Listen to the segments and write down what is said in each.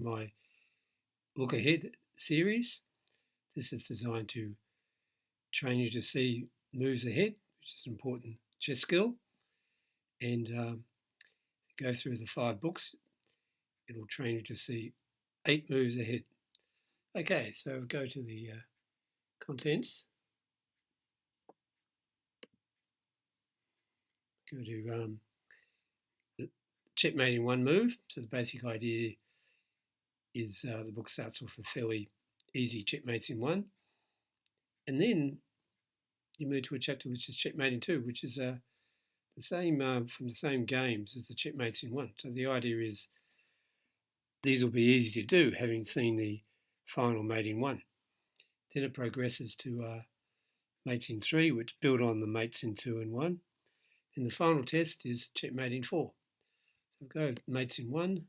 my Look Ahead series. This is designed to train you to see moves ahead, which is an important chess skill. And go through the 5 books, it'll train you to see 8 moves ahead. Okay, so go to the contents. Go to the checkmate in 1 move. So the basic idea is the book starts off with fairly easy checkmates in 1. And then you move to a chapter which is checkmate in 2, which is the same from the same games as the checkmates in 1. So the idea is these will be easy to do, having seen the final mate in 1. Then it progresses to mates in 3, which build on the mates in 2 and 1. And the final test is checkmate in 4. So go mates in 1.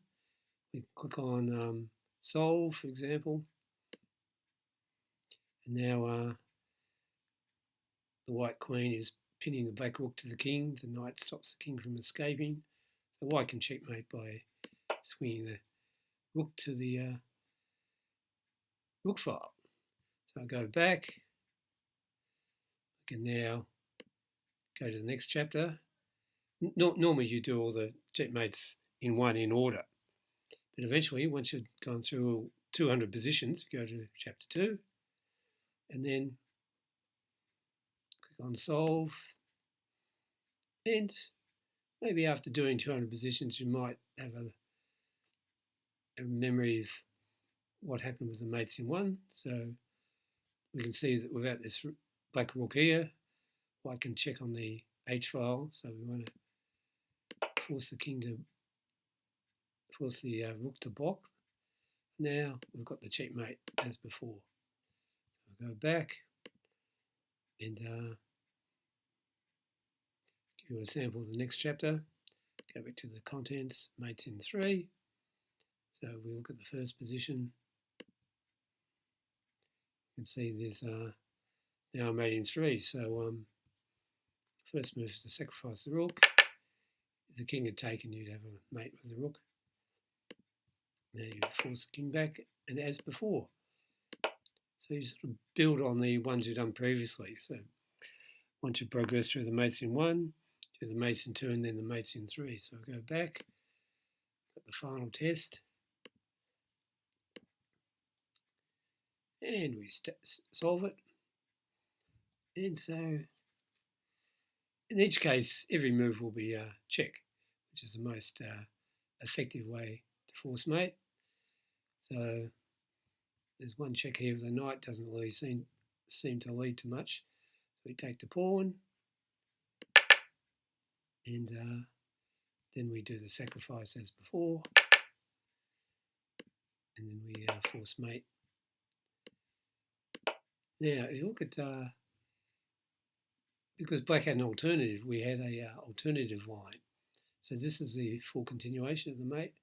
We click on solve, for example. And now the white queen is pinning the black rook to the king. The knight stops the king from escaping. So white can checkmate by swinging the rook to the rook file. So I go back. I can now go to the next chapter. Normally you do all the checkmates in 1 in order. But eventually, once you've gone through 200 positions, you go to chapter 2 and then click on solve. And maybe after doing 200 positions, you might have a memory of what happened with the mates in 1. So we can see that without this black rook here, I can check on the H file. So we want to force the rook to block. Now we've got the checkmate as before. So I'll go back and give you a sample of the next chapter. Go back to the contents, mates in 3. So we look at the first position. You can see there's now a mate in 3. So first move is to sacrifice the rook. If the king had taken, you'd have a mate with the rook. Now you force the king back, and as before. So you sort of build on the ones you've done previously. So once you progress through the mates in 1, do the mates in 2, and then the mates in 3. So I'll go back, got the final test, and we solve it. And so in each case, every move will be a check, which is the most effective way to force mate. So there's one check here with the knight, doesn't really seem to lead to much. So we take the pawn, and then we do the sacrifice as before, and then we force mate. Now, if you look at, because black had an alternative, we had a alternative line. So this is the full continuation of the mate.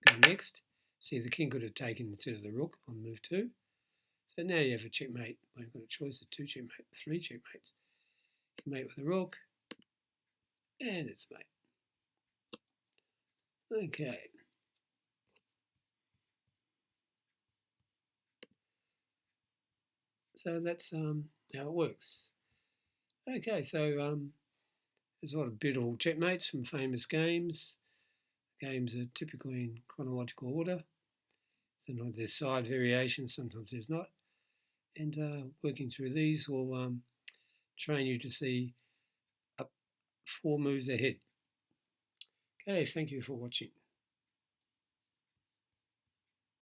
Go next. See, the king could have taken instead of the rook on move 2. So now you have a checkmate. We've got a choice of 2 checkmates, 3 checkmates. Mate with the rook, and it's mate. Okay. So that's how it works. Okay, so there's a lot of beautiful checkmates from famous games. Games are typically in chronological order. Sometimes there's side variations, sometimes there's not. And working through these will train you to see up 4 moves ahead. Okay, thank you for watching.